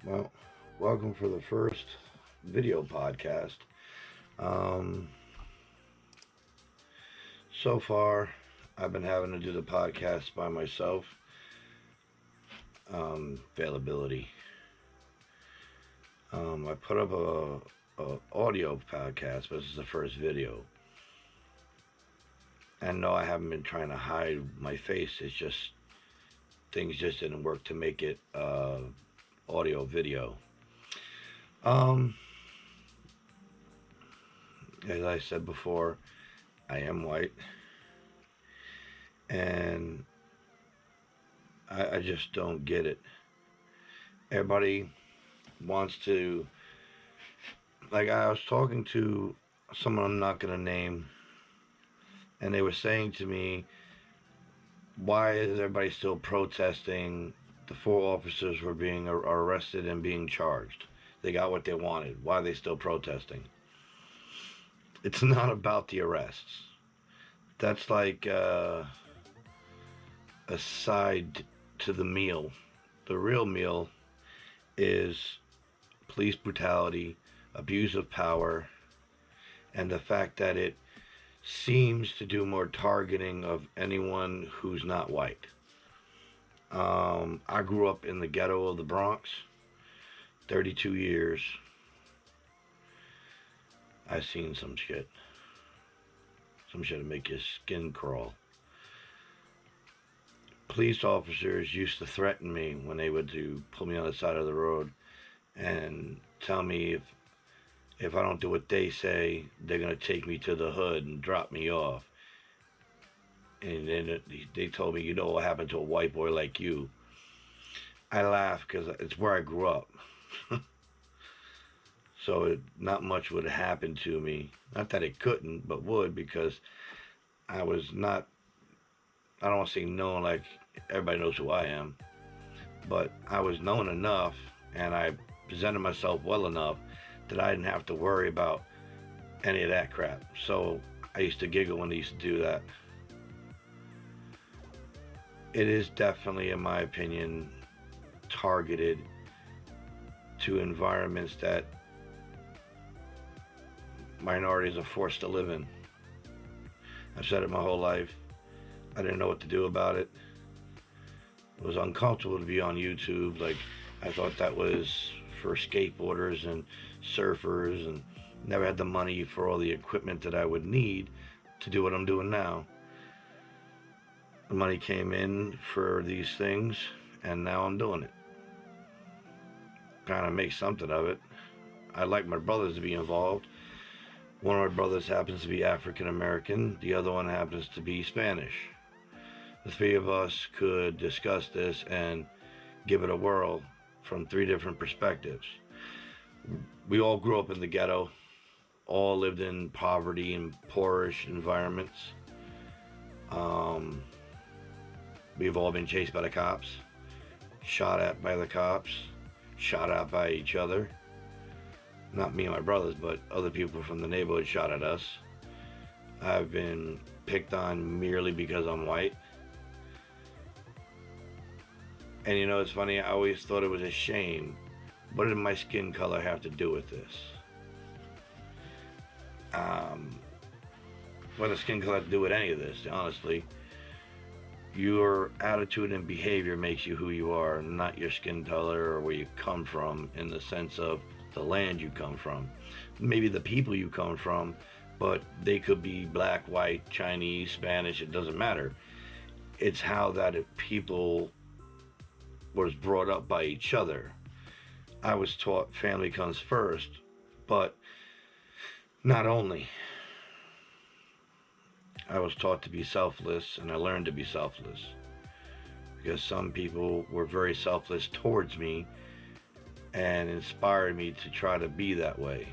Well, welcome for the first video podcast. Um, so far, I've been having to do the podcast by myself. Availability. I put up a audio podcast, but this is the first video. And no, I haven't been trying to hide my face. It's just things just didn't work to make it audio video. Um, as I said before, I am white, and I just don't get it. Everybody wants to, like, I was talking to someone I'm not going to name, and they were saying to me, why is everybody still protesting? The four officers were being arrested and being charged. They got what they wanted. Why are they still protesting? It's not about the arrests. That's like a side to the meal. The real meal is police brutality, abuse of power, and the fact that it seems to do more targeting of anyone who's not white. I grew up in the ghetto of the Bronx, 32 years. I've seen some shit. Some shit to make your skin crawl. Police officers used to threaten me when they would pull me on the side of the road and tell me if I don't do what they say, they're gonna take me to the hood and drop me off. And then they told me, you know what happened to a white boy like you. I laugh because it's where I grew up. So not much would happen to me. Not that it couldn't, but would, because I was not, I don't want to say known like everybody knows who I am, but I was known enough and I presented myself well enough that I didn't have to worry about any of that crap. So I used to giggle when they used to do that. It is definitely, in my opinion, targeted to environments that minorities are forced to live in. I've said it my whole life. I didn't know what to do about it. It was uncomfortable to be on YouTube. Like, I thought that was for skateboarders and surfers, and never had the money for all the equipment that I would need to do what I'm doing now. The money came in for these things, and now I'm doing it. Trying to make something of it. I'd like my brothers to be involved. One of my brothers happens to be African American, the other one happens to be Spanish. The three of us could discuss this and give it a whirl from three different perspectives. We all grew up in the ghetto, all lived in poverty and poorish environments. Um, we've all been chased by the cops, shot at by the cops, shot at by each other. Not me and my brothers, but other people from the neighborhood shot at us. I've been picked on merely because I'm white. And you know, it's funny, I always thought it was a shame. What did my skin color have to do with this? Um, what does skin color have to do with any of this, honestly? Your attitude and behavior makes you who you are, not your skin color or where you come from, in the sense of the land you come from. Maybe the people you come from, but they could be black, white, Chinese, Spanish, it doesn't matter. It's how that people was brought up by each other. I was taught family comes first, but not only. I was taught to be selfless, and I learned to be selfless because some people were very selfless towards me and inspired me to try to be that way.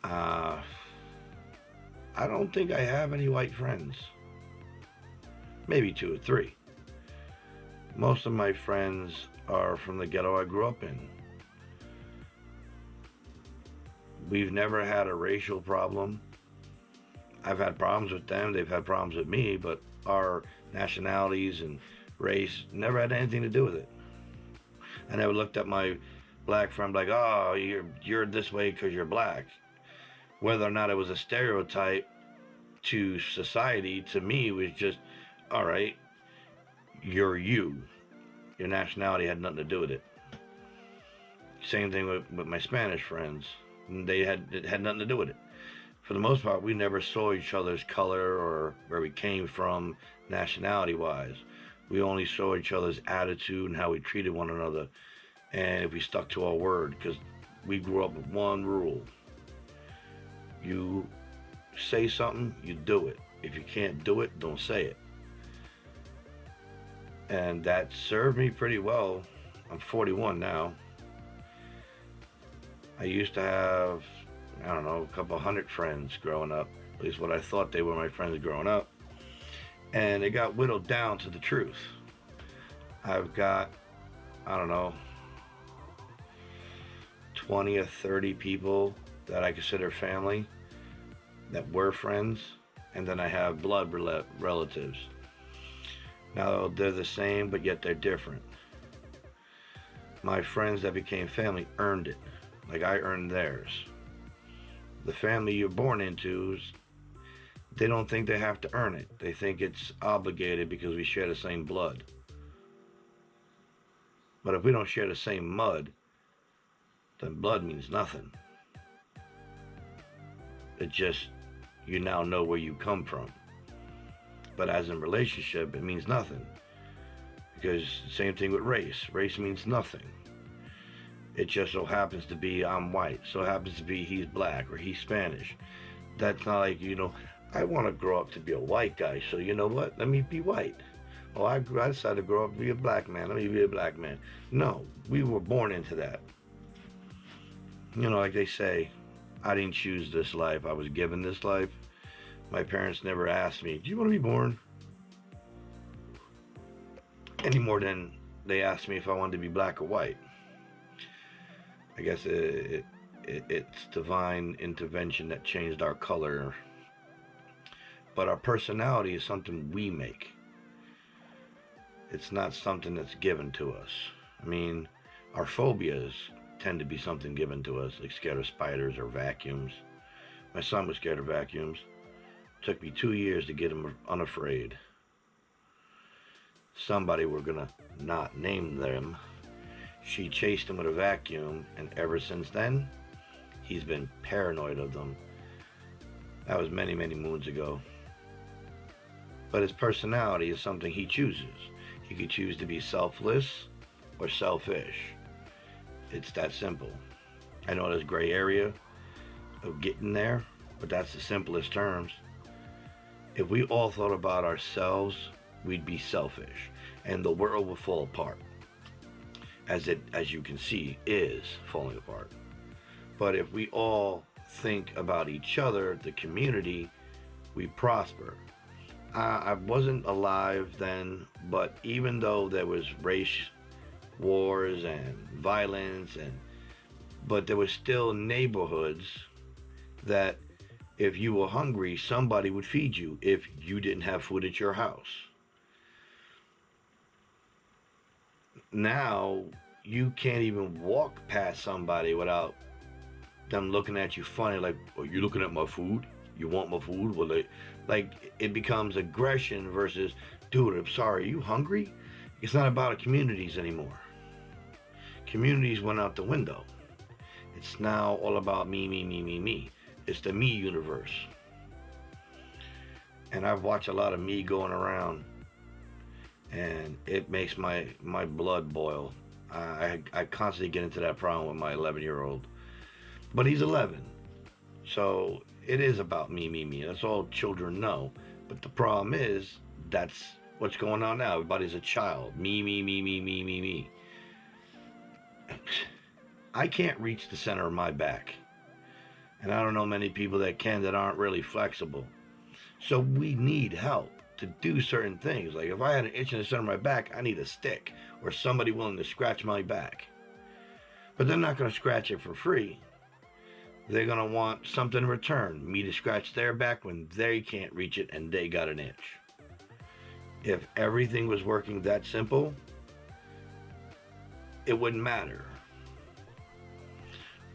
Uh, I don't think I have any white friends. Maybe two or three. Most of my friends are from the ghetto I grew up in. We've never had a racial problem. I've had problems with them, they've had problems with me, but our nationalities and Race never had anything to do with it. I never looked at my black friend like, oh, you're this way because you're black. Whether or not it was a stereotype to society, to me, it was just, all right, you're you. Your nationality had nothing to do with it. Same thing with my Spanish friends. It had nothing to do with it. For the most part, we never saw each other's color or where we came from, nationality wise. We only saw each other's attitude and how we treated one another, and if we stuck to our word, because we grew up with one rule: you say something, you do it. If you can't do it, don't say it. And that served me pretty well. I'm 41 now. I used to have, I don't know, a couple hundred friends growing up, at least what I thought they were my friends growing up. And it got whittled down to the truth. I've got, I don't know, 20 or 30 people that I consider family that were friends, and then I have blood relatives. Now they're the same, but yet they're different. My friends that became family earned it, like I earned theirs. The family you're born into, they don't think they have to earn it. They think it's obligated because we share the same blood. But if we don't share the same mud, then blood means nothing. It just, you now know where you come from. But as in relationship, it means nothing. Because same thing with race. Race means nothing. It just so happens to be I'm white. So happens to be he's black or he's Spanish. That's not like, I want to grow up to be a white guy. So you know what? Let me be white. Oh, I decided to grow up to be a black man. Let me be a black man. No, we were born into that. Like they say, I didn't choose this life. I was given this life. My parents never asked me, do you want to be born? Any more than they asked me if I wanted to be black or white. I guess it's divine intervention that changed our color. But our personality is something we make. It's not something that's given to us. I mean, our phobias tend to be something given to us, like scared of spiders or vacuums. My son was scared of vacuums. It took me 2 years to get him unafraid. Somebody, we're gonna not name them, she chased him with a vacuum, and ever since then, he's been paranoid of them. That was many, many moons ago. But his personality is something he chooses. He could choose to be selfless or selfish. It's that simple. I know there's gray area of getting there, but that's the simplest terms. If we all thought about ourselves, we'd be selfish, and the world would fall apart. As you can see, is falling apart. But if we all think about each other, the community, we prosper. I wasn't alive then, but even though there was race wars and violence, but there was still neighborhoods that if you were hungry, somebody would feed you if you didn't have food at your house. Now, you can't even walk past somebody without them looking at you funny, like, "Are you looking at my food? You want my food?" Well, like it becomes aggression versus, "Dude, I'm sorry, are you hungry?" It's not about communities anymore. Communities went out the window. It's now all about me, me, me, me, me. It's the me universe. And I've watched a lot of me going around, and it makes my blood boil. I constantly get into that problem with my 11-year-old. But he's 11. So it is about me, me, me. That's all children know. But the problem is, that's what's going on now. Everybody's a child. Me, me, me, me, me, me, me. I can't reach the center of my back. And I don't know many people that can, that aren't really flexible. So we need help to do certain things. Like if I had an itch in the center of my back, I need a stick or somebody willing to scratch my back. But they're not going to scratch it for free. They're going to want something in return. Me to scratch their back when they can't reach it and they got an itch. If everything was working that simple, it wouldn't matter.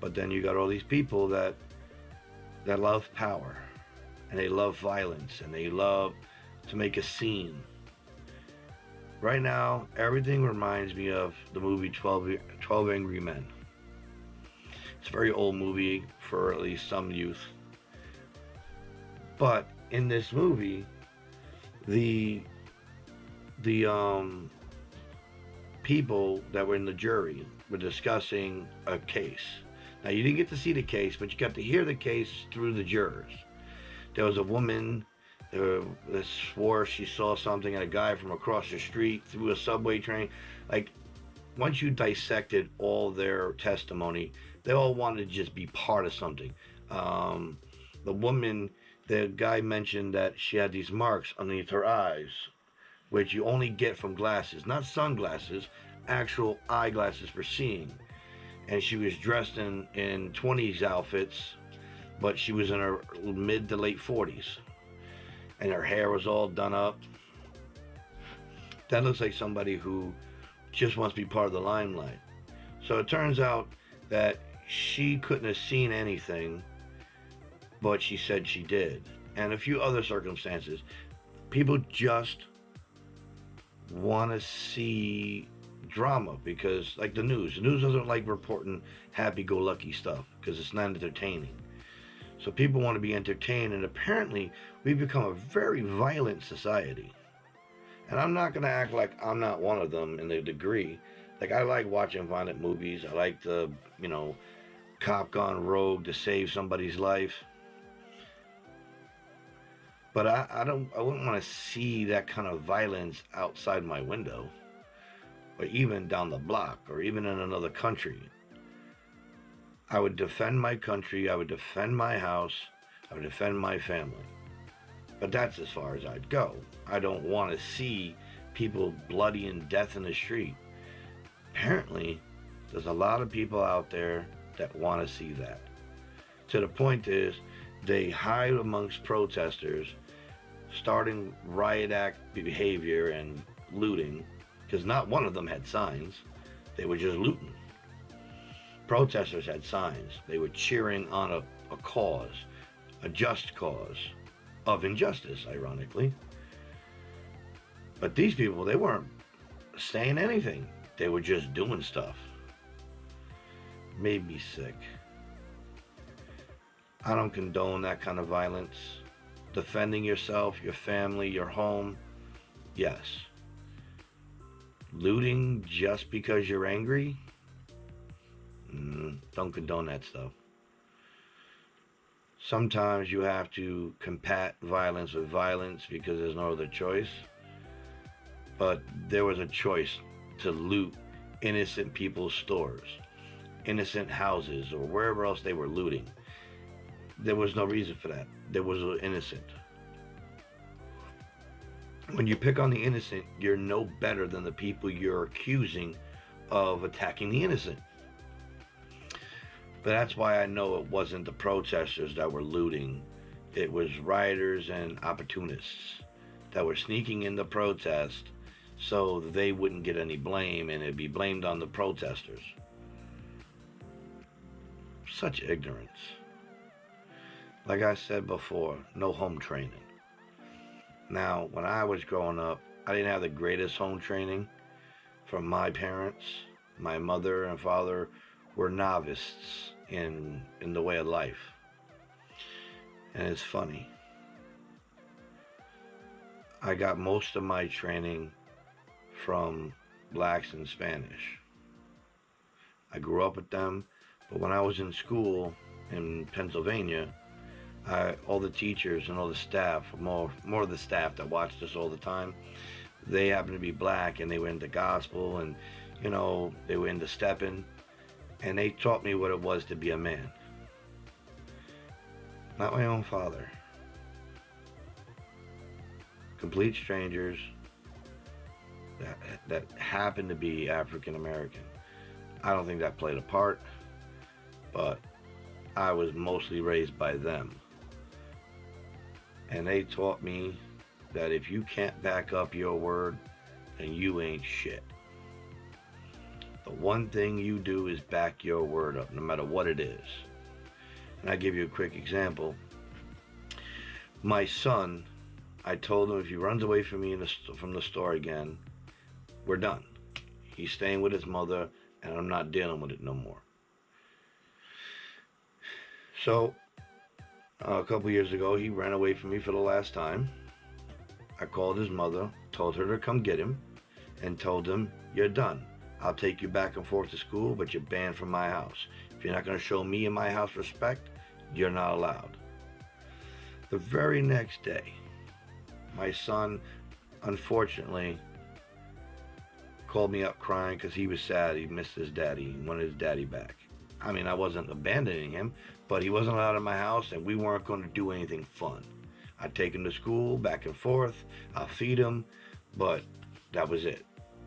But then you got all these people that love power, and they love violence, and they love to make a scene. Right now, everything reminds me of the movie 12 Angry Men. It's a very old movie for at least some youth. But in this movie, the the people that were in the jury were discussing a case. Now you didn't get to see the case, but you got to hear the case through the jurors. There was a woman that swore she saw something, and a guy from across the street through a subway train. Like, once you dissected all their testimony, they all wanted to just be part of something. Um, the woman, the guy mentioned that she had these marks underneath her eyes, which you only get from glasses, not sunglasses, actual eyeglasses for seeing. And she was dressed in 20s outfits, but she was in her mid to late 40s. And her hair was all done up. That looks like somebody who just wants to be part of the limelight. So it turns out that she couldn't have seen anything, but she said she did. And a few other circumstances. People just want to see drama because, like the news doesn't like reporting happy-go-lucky stuff because it's not entertaining. So people want to be entertained, and apparently we've become a very violent society. And I'm not going to act like I'm not one of them in a degree. Like, I like watching violent movies. I like the, cop gone rogue to save somebody's life. But I wouldn't want to see that kind of violence outside my window, or even down the block, or even in another country. I would defend my country, I would defend my house, I would defend my family. But that's as far as I'd go. I don't want to see people bloody and death in the street. Apparently, there's a lot of people out there that want to see that. To the point is, they hide amongst protesters, starting riot act behavior and looting, because not one of them had signs. They were just looting. Protesters had signs. They were cheering on a cause, a just cause of injustice, ironically. But these people, they weren't saying anything. They were just doing stuff. Made me sick. I don't condone that kind of violence. Defending yourself, your family, your home, yes. Looting just because you're angry? Don't condone that stuff. Sometimes you have to combat violence with violence because there's no other choice. But there was a choice to loot innocent people's stores, innocent houses, or wherever else they were looting. There was no reason for that. There was innocent. When you pick on the innocent, you're no better than the people you're accusing of attacking the innocent. But that's why I know it wasn't the protesters that were looting. It was rioters and opportunists that were sneaking in the protest so they wouldn't get any blame, and it'd be blamed on the protesters. Such ignorance. Like I said before, no home training. Now, when I was growing up, I didn't have the greatest home training from my parents. My mother and father were novices in the way of life. And it's funny. I got most of my training from blacks and Spanish. I grew up with them, but when I was in school in Pennsylvania, all the teachers and all the staff, more of the staff that watched us all the time, they happened to be black, and they were into gospel, and they were into stepping, and they taught me what it was to be a man. Not my own father. Complete strangers that happened to be African American. I don't think that played a part, but I was mostly raised by them. And they taught me that if you can't back up your word, then you ain't shit. The one thing you do is back your word up, no matter what it is. And I'll give you a quick example. My son, I told him if he runs away from me from the store again, we're done. He's staying with his mother, and I'm not dealing with it no more. So, a couple years ago, he ran away from me for the last time. I called his mother, told her to come get him, and told him, you're done. I'll take you back and forth to school, but you're banned from my house. If you're not going to show me and my house respect, you're not allowed. The very next day, my son, unfortunately, called me up crying because he was sad. He missed his daddy. He wanted his daddy back. I mean, I wasn't abandoning him, but he wasn't allowed in my house, and we weren't going to do anything fun. I'd take him to school, back and forth. I'll feed him, but that was it,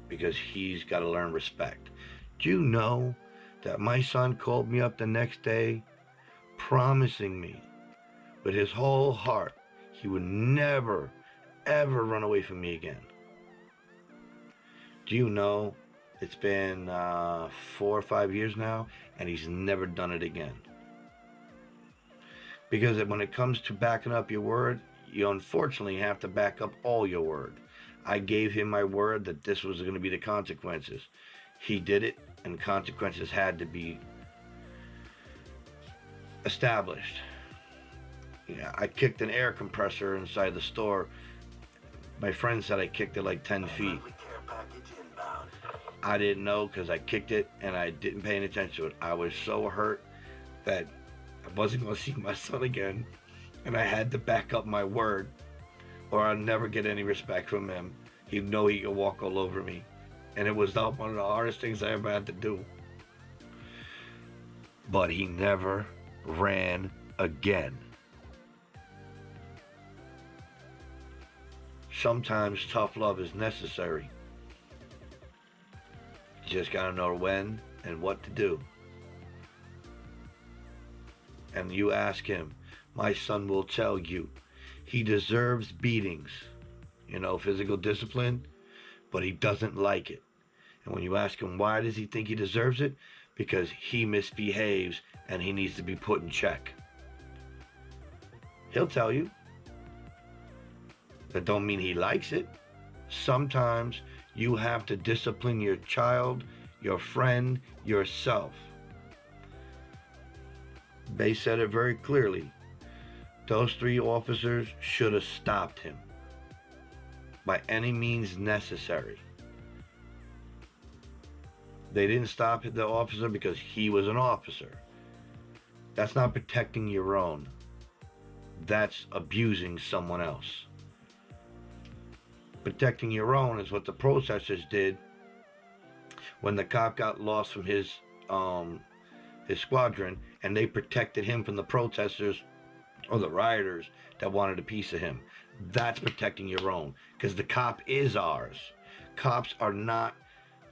because he's got to learn respect. Do you know that my son called me up the next day, promising me with his whole heart he would never, ever run away from me again? Do you know it's been 4 or 5 years now, and he's never done it again? Because when it comes to backing up your word, you unfortunately have to back up all your word. I gave him my word that this was going to be the consequences. He did it, and consequences had to be established. Yeah, I kicked an air compressor inside the store. My friend said I kicked it like 10 feet. I didn't know because I kicked it and I didn't pay any attention to it. I was so hurt that I wasn't going to see my son again, and I had to back up my word, or I'd never get any respect from him. He'd know he could walk all over me, and it was one of the hardest things I ever had to do. But he never ran again. Sometimes tough love is necessary. You just gotta know when and what to do. And you ask him, my son will tell you, he deserves beatings, physical discipline, but he doesn't like it. And when you ask him why does he think he deserves it, because he misbehaves and he needs to be put in check. He'll tell you. That don't mean he likes it. Sometimes you have to discipline your child, your friend, yourself. They said it very clearly. Those 3 officers should have stopped him by any means necessary. They didn't stop the officer because he was an officer. That's not protecting your own. That's abusing someone else. Protecting your own is what the protesters did when the cop got lost from his squadron, and they protected him from the protesters or the rioters that wanted a piece of him. That's protecting your own, because the cop is ours. Cops are not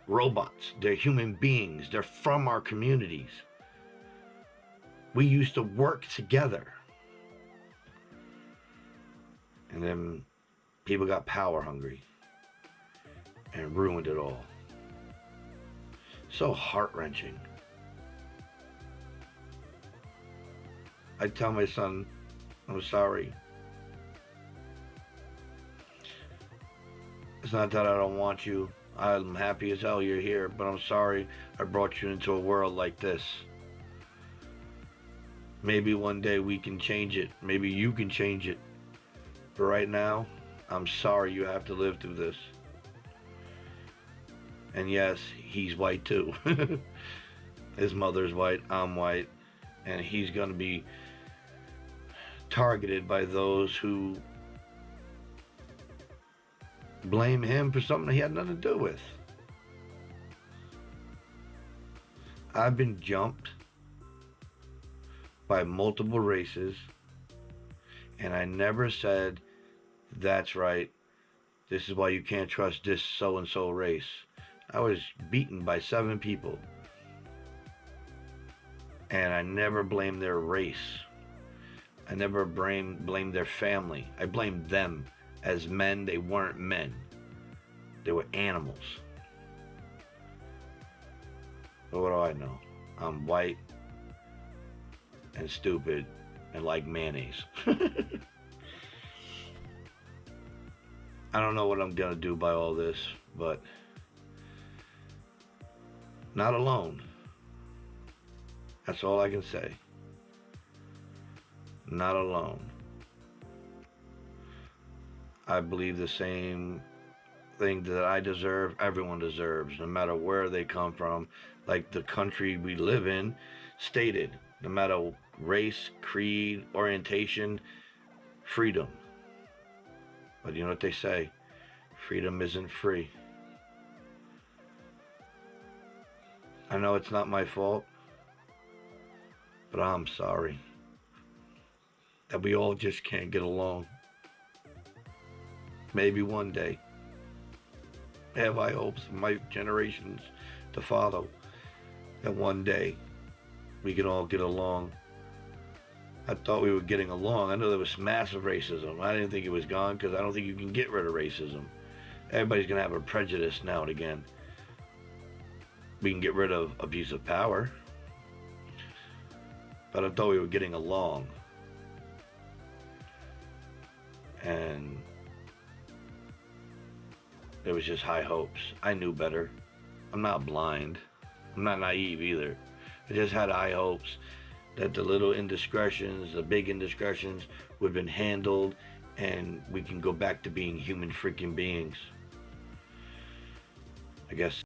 robots. They're human beings. They're from our communities. We used to work together. And then people got power hungry and ruined it all. So heart-wrenching. I tell my son, I'm sorry. It's not that I don't want you. I'm happy as hell you're here, but I'm sorry I brought you into a world like this. Maybe one day we can change it. Maybe you can change it. But right now, I'm sorry you have to live through this. And yes, he's white too. His mother's white, I'm white, and he's going to be targeted by those who blame him for something he had nothing to do with. I've been jumped by multiple races, and I never said, that's right, this is why you can't trust this so-and-so race. I was beaten by 7 people, and I never blamed their race. I never blamed their family. I blamed them As men, they weren't men. They were animals. But what do I know? I'm white and stupid and like mayonnaise. I don't know what I'm gonna do by all this, but not alone. That's all I can say. Not alone. I believe the same thing that I deserve, everyone deserves, no matter where they come from. Like the country we live in stated, no matter race, creed, orientation, freedom. But you know what they say? Freedom isn't free. I know it's not my fault, but I'm sorry that we all just can't get along. Maybe one day, have I hopes for my generations to follow, that one day we can all get along. I thought we were getting along. I know there was massive racism. I didn't think it was gone because I don't think you can get rid of racism. Everybody's going to have a prejudice now and again. We can get rid of abuse of power. But I thought we were getting along. And there was just high hopes. I knew better. I'm not blind. I'm not naive either. I just had high hopes that the little indiscretions, the big indiscretions would have been handled and we can go back to being human freaking beings. I guess